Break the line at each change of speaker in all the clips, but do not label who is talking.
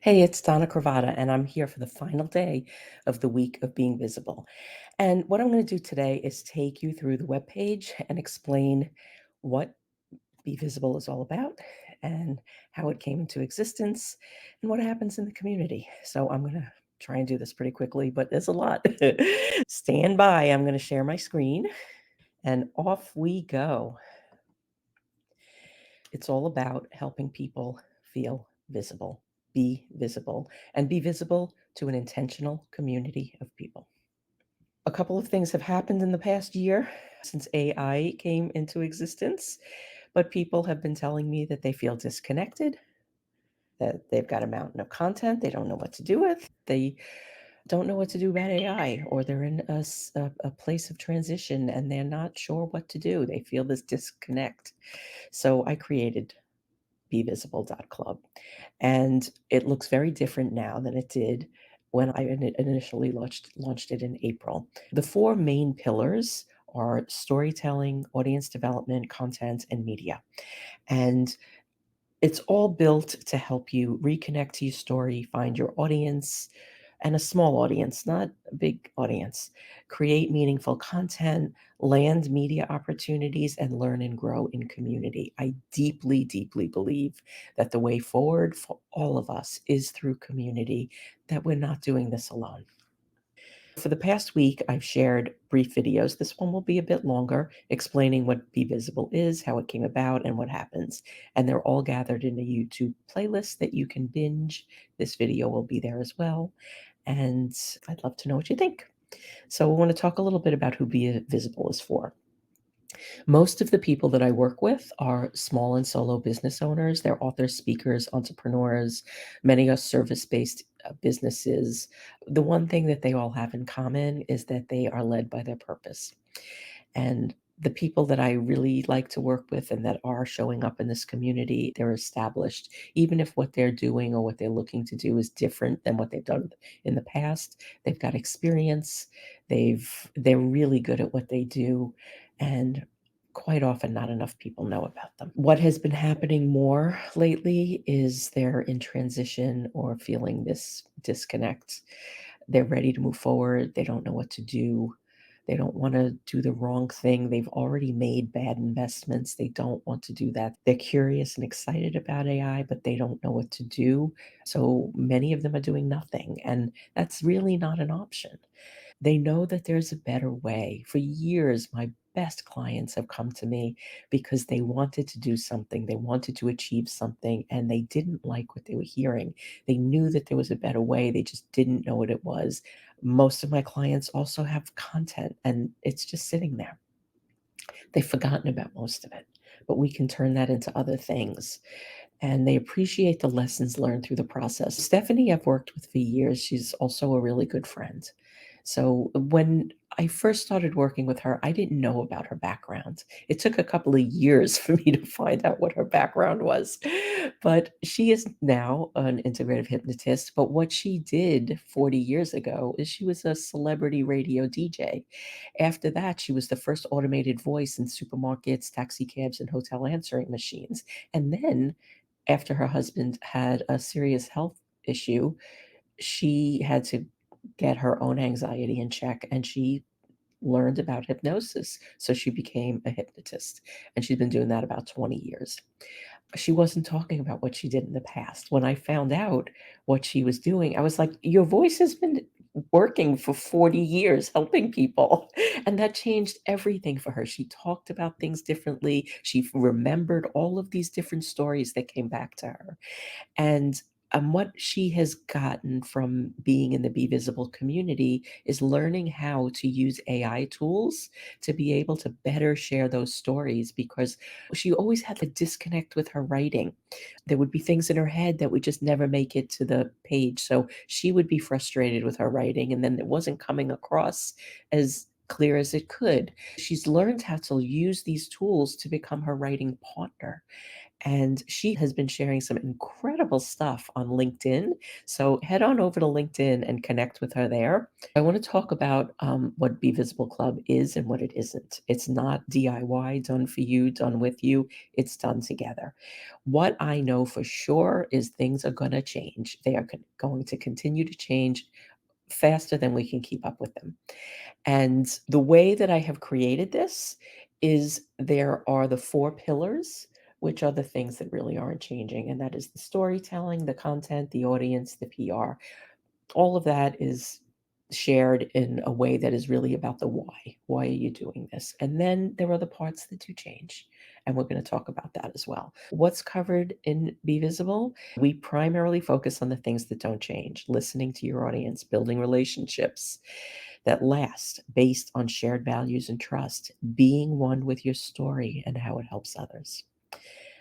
Hey, it's Donna Cravata, and I'm here for the final day of the week of being visible. And what I'm going to do today is take you through the webpage and explain what Be Visible is all about and how it came into existence and what happens in the community. So I'm going to try and do this pretty quickly, but there's a lot. Stand by. I'm going to share my screen and off we go. It's all about helping people feel visible, be visible, and be visible to an intentional community of people. A couple of things have happened in the past year since AI came into existence, but people have been telling me that they feel disconnected, that they've got a mountain of content they don't know what to do with. They don't know what to do about AI, or they're in a place of transition and they're not sure what to do. They feel this disconnect. So I created BeVisible.club. And it looks very different now than it did when I initially launched it in April. The four main pillars are storytelling, audience development, content, and media. And it's all built to help you reconnect to your story, find your audience, and a small audience, not a big audience. Create meaningful content, land media opportunities, and learn and grow in community. I deeply, deeply believe that the way forward for all of us is through community, that we're not doing this alone. For the past week, I've shared brief videos. This one will be a bit longer, explaining what Be Visible is, how it came about, and what happens. And they're all gathered in a YouTube playlist that you can binge. This video will be there as well. And I'd love to know what you think. So, I want to talk a little bit about who Be Visible is for. Most of the people that I work with are small and solo business owners. They're authors, speakers, entrepreneurs. Many are service based businesses. The one thing that they all have in common is that they are led by their purpose. And the people that I really like to work with and that are showing up in this community, they're established. Even if what they're doing or what they're looking to do is different than what they've done in the past, they've got experience. They're really good at what they do, and quite often not enough people know about them. What has been happening more lately is they're in transition or feeling this disconnect. They're ready to move forward. They don't know what to do. They don't want to do the wrong thing. They've already made bad investments. They don't want to do that. They're curious and excited about AI, but they don't know what to do. So many of them are doing nothing. And that's really not an option. They know that there's a better way. For years, my best clients have come to me because they wanted to do something, they wanted to achieve something, and they didn't like what they were hearing. They knew that there was a better way, they just didn't know what it was. Most of my clients also have content, and it's just sitting there. They've forgotten about most of it, but we can turn that into other things, and they appreciate the lessons learned through the process. Stephanie, I've worked with for years. She's also a really good friend. So when I first started working with her, I didn't know about her background. It took a couple of years for me to find out what her background was. But she is now an integrative hypnotist. But what she did 40 years ago is she was a celebrity radio DJ. After that, she was the first automated voice in supermarkets, taxi cabs, and hotel answering machines. And then after her husband had a serious health issue, she had to get her own anxiety in check, and she learned about hypnosis. So she became a hypnotist, and she's been doing that about 20 years. She wasn't talking about what she did in the past. When I found out what she was doing, I was like, "Your voice has been working for 40 years helping people." And that changed everything for her. She talked about things differently. She remembered all of these different stories that came back to her. And what she has gotten from being in the Be Visible community is learning how to use AI tools to be able to better share those stories, because she always had the disconnect with her writing. There would be things in her head that would just never make it to the page. So she would be frustrated with her writing, and then it wasn't coming across as clear as it could. She's learned how to use these tools to become her writing partner, And she has been sharing some incredible stuff on LinkedIn. So head on over to LinkedIn and connect with her there. I want to talk about what Be Visible Club is and what it isn't. It's not DIY, done for you, done with you. It's done together. What I know for sure is things are going to change. They are going to continue to change faster than we can keep up with them. And the way that I have created this is there are the four pillars, which are the things that really aren't changing. And that is the storytelling, the content, the audience, the PR. All of that is shared in a way that is really about the why. Why are you doing this? And then there are the parts that do change. And we're going to talk about that as well. What's covered in Be Visible? We primarily focus on the things that don't change, listening to your audience, building relationships that last based on shared values and trust, being one with your story and how it helps others.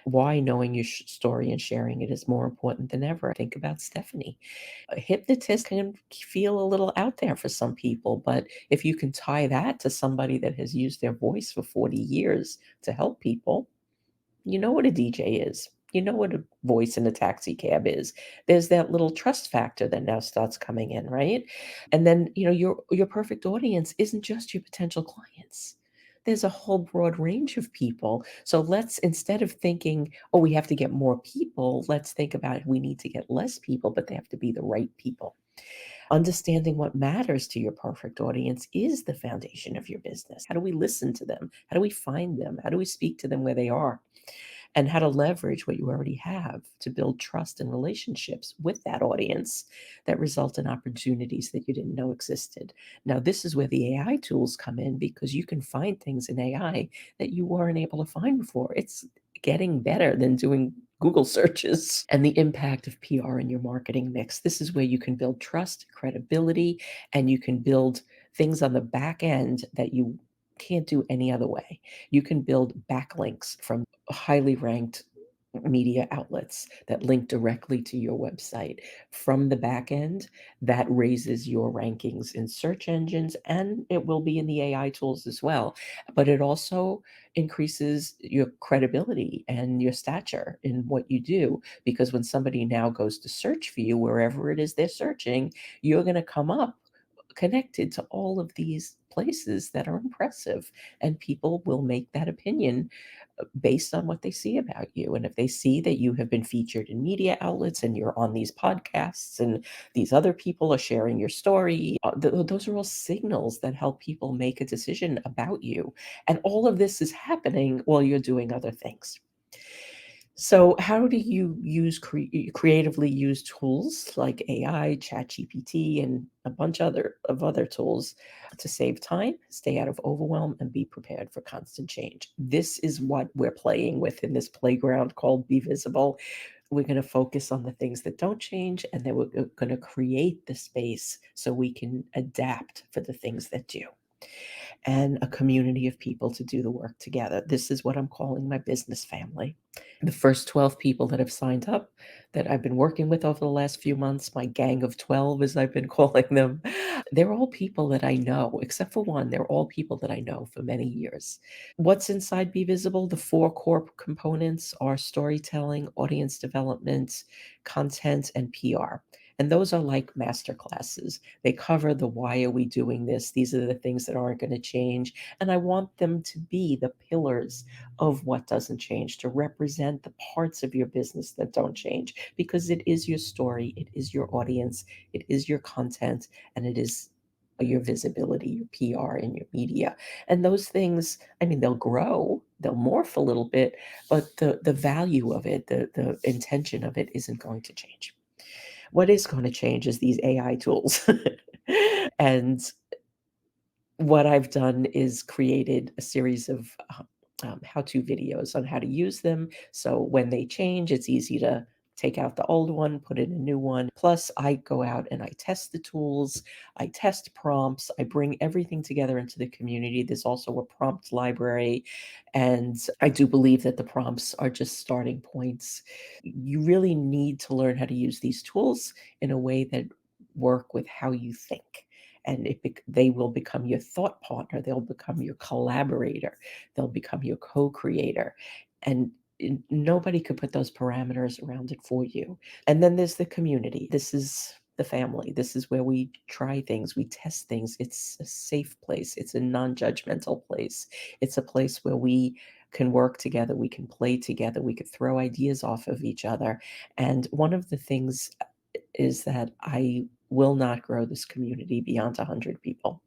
Why knowing your story and sharing it is more important than ever. Think about Stephanie. A hypnotist can feel a little out there for some people, but if you can tie that to somebody that has used their voice for 40 years to help people, you know what a DJ is. You know what a voice in a taxi cab is. There's that little trust factor that now starts coming in, right? And then, your perfect audience isn't just your potential clients. There's a whole broad range of people. So let's, instead of thinking, oh, we have to get more people, let's think about we need to get less people, but they have to be the right people. Understanding what matters to your perfect audience is the foundation of your business. How do we listen to them? How do we find them? How do we speak to them where they are? And how to leverage what you already have to build trust and relationships with that audience that result in opportunities that you didn't know existed. Now, this is where the AI tools come in because you can find things in AI that you weren't able to find before. It's getting better than doing Google searches. And the impact of PR in your marketing mix. This is where you can build trust, credibility, and you can build things on the back end that you can't do any other way. You can build backlinks from highly ranked media outlets that link directly to your website. From the back end, that raises your rankings in search engines and it will be in the AI tools as well. But it also increases your credibility and your stature in what you do because when somebody now goes to search for you, wherever it is they're searching, you're going to come up connected to all of these places that are impressive and people will make that opinion based on what they see about you. And if they see that you have been featured in media outlets and you're on these podcasts and these other people are sharing your story, those are all signals that help people make a decision about you. And all of this is happening while you're doing other things. So, how do you creatively use tools like AI, ChatGPT, and a bunch of other tools to save time, stay out of overwhelm, and be prepared for constant change? This is what we're playing with in this playground called Be Visible. We're going to focus on the things that don't change, and then we're going to create the space so we can adapt for the things that do and a community of people to do the work together. This is what I'm calling my business family. The first 12 people that have signed up that I've been working with over the last few months, my gang of 12, as I've been calling them, they're all people that I know, except for one. They're all people that I know for many years. What's inside Be Visible? The four core components are storytelling, audience development, content, and PR. And those are like master classes. They cover the why are we doing this? These are the things that aren't going to change. And I want them to be the pillars of what doesn't change, to represent the parts of your business that don't change, because it is your story, it is your audience, it is your content, and it is your visibility, your PR, and your media. And those things, I mean, they'll grow, they'll morph a little bit, but the value of it, the intention of it isn't going to change. What is going to change is these AI tools. And what I've done is created a series of how-to videos on how to use them. So when they change, it's easy to take out the old one, put in a new one. Plus, I go out and I test the tools, I test prompts, I bring everything together into the community. There's also a prompt library, and I do believe that the prompts are just starting points. You really need to learn how to use these tools in a way that work with how you think. And they will become your thought partner. They'll become your collaborator. They'll become your co-creator. And Nobody could put those parameters around it for you. And then there's the community. This is the family. This is where we try things, we test things. It's a safe place. It's a non-judgmental place. It's a place where we can work together, we can play together, we could throw ideas off of each other. And one of the things is that I will not grow this community beyond 100 people.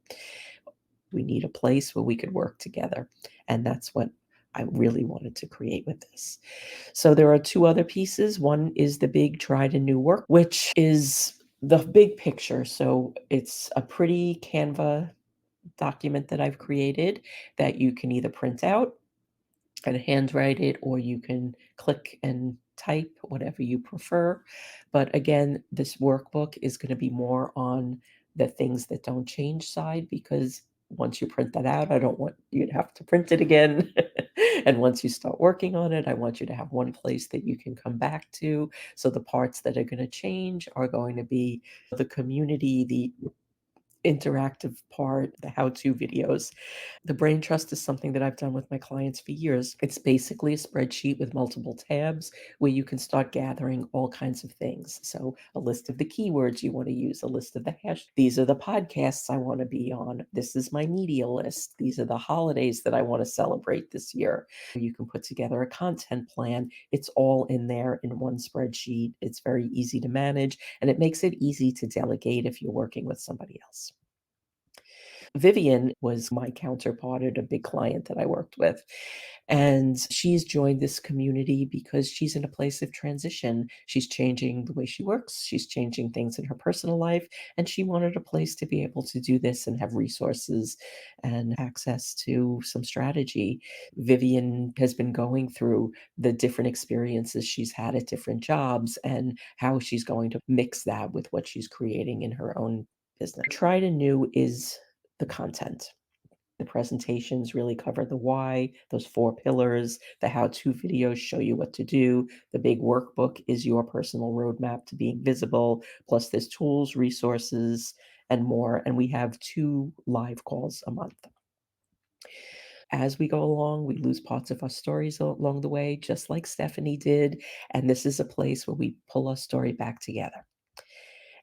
We need a place where we could work together. And that's what I really wanted to create with this. So there are two other pieces. One is the big tried and new work, which is the big picture. So it's a pretty Canva document that I've created that you can either print out and handwrite it, or you can click and type, whatever you prefer. But again, this workbook is going to be more on the things that don't change side, because once you print that out, I don't want you to have to print it again. And once you start working on it, I want you to have one place that you can come back to. So the parts that are going to change are going to be the community, the interactive part, the how-to videos. The brain trust is something that I've done with my clients for years. It's basically a spreadsheet with multiple tabs where you can start gathering all kinds of things. So a list of the keywords you want to use, a list of the hash. These are the podcasts I want to be on. This is my media list. These are the holidays that I want to celebrate this year. You can put together a content plan. It's all in there in one spreadsheet. It's very easy to manage, and it makes it easy to delegate if you're working with somebody else. Vivian was my counterpart at a big client that I worked with. And she's joined this community because she's in a place of transition. She's changing the way she works, she's changing things in her personal life, and she wanted a place to be able to do this and have resources and access to some strategy. Vivian has been going through the different experiences she's had at different jobs and how she's going to mix that with what she's creating in her own business. Tried and new is the content. The presentations really cover the why, those 4 pillars. The how-to videos show you what to do. The big workbook is your personal roadmap to being visible, plus there's tools, resources, and more. And we have 2 live calls a month. As we go along, we lose parts of our stories along the way, just like Stephanie did. And this is a place where we pull our story back together.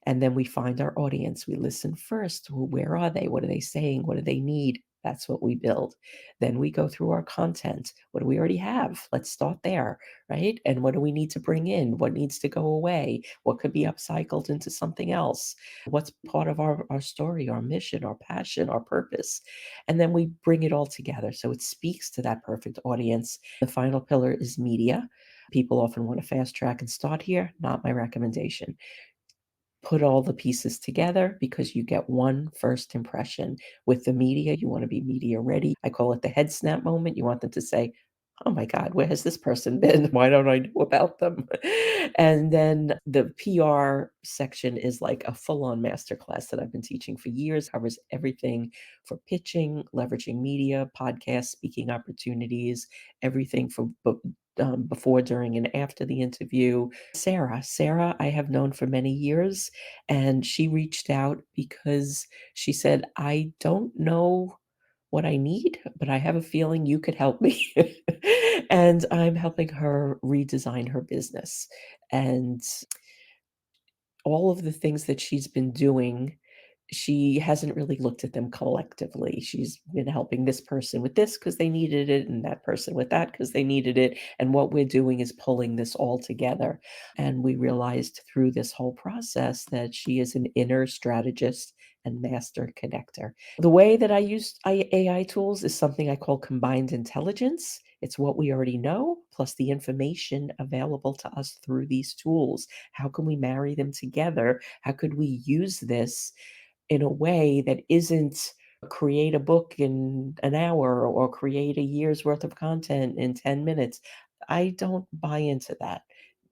And then we find our audience. We listen first. Where are they? What are they saying? What do they need? That's what we build. Then we go through our content. What do we already have? Let's start there, right? And what do we need to bring in? What needs to go away? What could be upcycled into something else? What's part of our story, our mission, our passion, our purpose? And then we bring it all together. So it speaks to that perfect audience. The final pillar is media. People often want to fast track and start here. Not my recommendation. Put all the pieces together because you get one first impression. With the media, you want to be media ready. I call it the head snap moment. You want them to say, "Oh my God, where has this person been? Why don't I know about them?" And then the PR section is like a full-on masterclass that I've been teaching for years, covers everything for pitching, leveraging media, podcast speaking opportunities, everything from before, during, and after the interview. Sarah, I have known for many years, and she reached out because she said, "I don't know what I need, but I have a feeling you could help me." And I'm helping her redesign her business. And all of the things that she's been doing, she hasn't really looked at them collectively. She's been helping this person with this because they needed it, and that person with that because they needed it. And what we're doing is pulling this all together. And we realized through this whole process that she is an inner strategist and master connector. The way that I use AI tools is something I call combined intelligence. It's what we already know, plus the information available to us through these tools. How can we marry them together? How could we use this in a way that isn't create a book in an hour or create a year's worth of content in 10 minutes? I don't buy into that.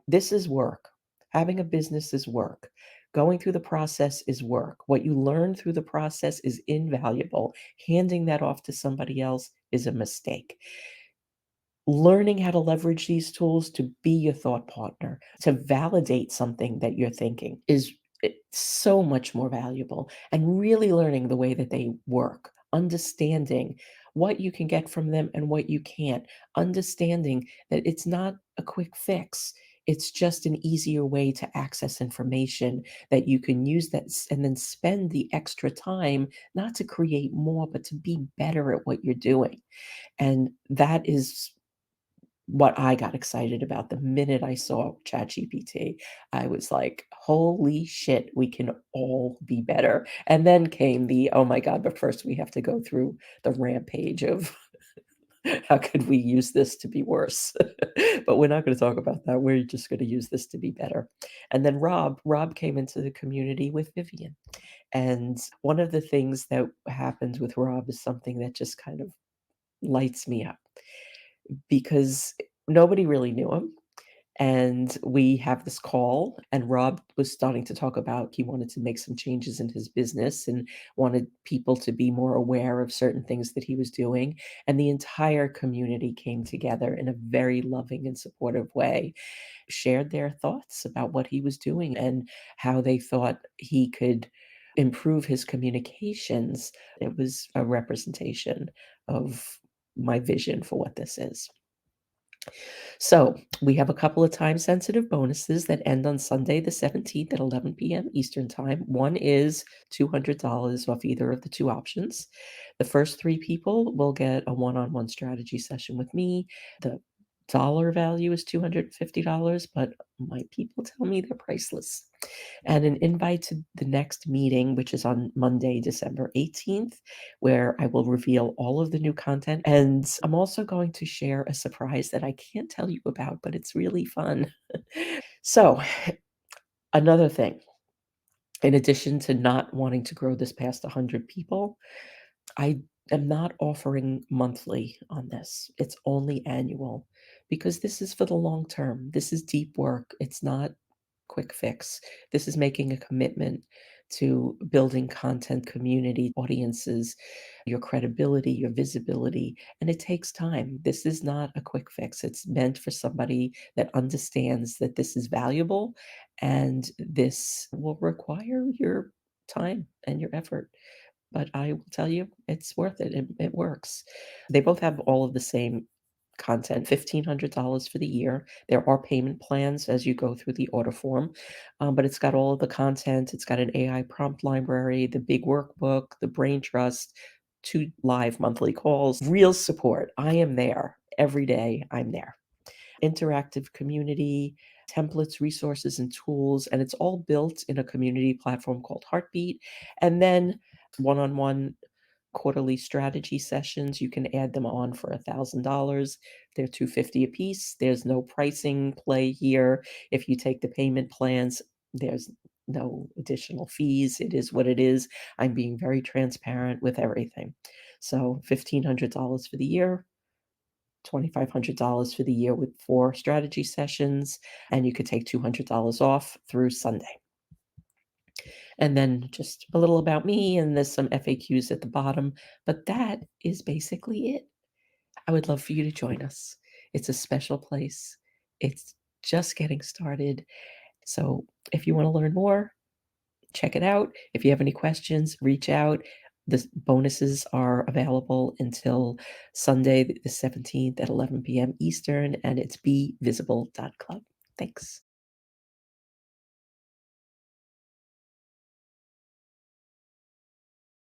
This is work. Having a business is work. Going through the process is work. What you learn through the process is invaluable. Handing that off to somebody else is a mistake. Learning how to leverage these tools to be your thought partner, to validate something that you're thinking is so much more valuable. And really learning the way that they work, understanding what you can get from them and what you can't, understanding that it's not a quick fix. It's just an easier way to access information that you can use and then spend the extra time not to create more, but to be better at what you're doing. And that is what I got excited about the minute I saw ChatGPT. I was like, "Holy shit, we can all be better." And then came the, "Oh my god, but first we have to go through the rampage of how could we use this to be worse?" But we're not gonna talk about that. We're just gonna use this to be better. And then Rob came into the community with Vivian. And one of the things that happened with Rob is something that just kind of lights me up because nobody really knew him. And we have this call, and Rob was starting to talk about he wanted to make some changes in his business and wanted people to be more aware of certain things that he was doing. And the entire community came together in a very loving and supportive way, shared their thoughts about what he was doing and how they thought he could improve his communications. It was a representation of my vision for what this is. So we have a couple of time sensitive bonuses that end on Sunday, the 17th at 11 p.m. Eastern Time. One is $200 off either of the two options. The first three people will get a one on one strategy session with me. The dollar value is $250, but my people tell me they're priceless. And an invite to the next meeting, which is on Monday, December 18th, where I will reveal all of the new content. And I'm also going to share a surprise that I can't tell you about, but it's really fun. So, another thing, in addition to not wanting to grow this past 100 people, I am not offering monthly on this. It's only annual because this is for the long term. This is deep work. It's not quick fix. This is making a commitment to building content, community, audiences, your credibility, your visibility, and it takes time. This is not a quick fix. It's meant for somebody that understands that this is valuable and this will require your time and your effort. But I will tell you, it's worth it. It works. They both have all of the same content, $1,500 for the year. There are payment plans as you go through the order form, but it's got all of the content. It's got an AI prompt library, the big workbook, the brain trust, 2 live monthly calls, real support. I am there every day. I'm there. Interactive community, templates, resources, and tools, and it's all built in a community platform called Heartbeat. And then one-on-one quarterly strategy sessions, you can add them on for $1,000. They're $250 a piece. There's no pricing play here. If you take the payment plans, there's no additional fees. It is what it is. I'm being very transparent with everything. So $1,500 for the year, $2,500 for the year with 4 strategy sessions, and you could take $200 off through Sunday. And then just a little about me, and there's some FAQs at the bottom, but that is basically it. I would love for you to join us. It's a special place. It's just getting started. So if you want to learn more, check it out. If you have any questions, reach out. The bonuses are available until Sunday, the 17th at 11 p.m. Eastern, and it's BeVisible.club. Thanks.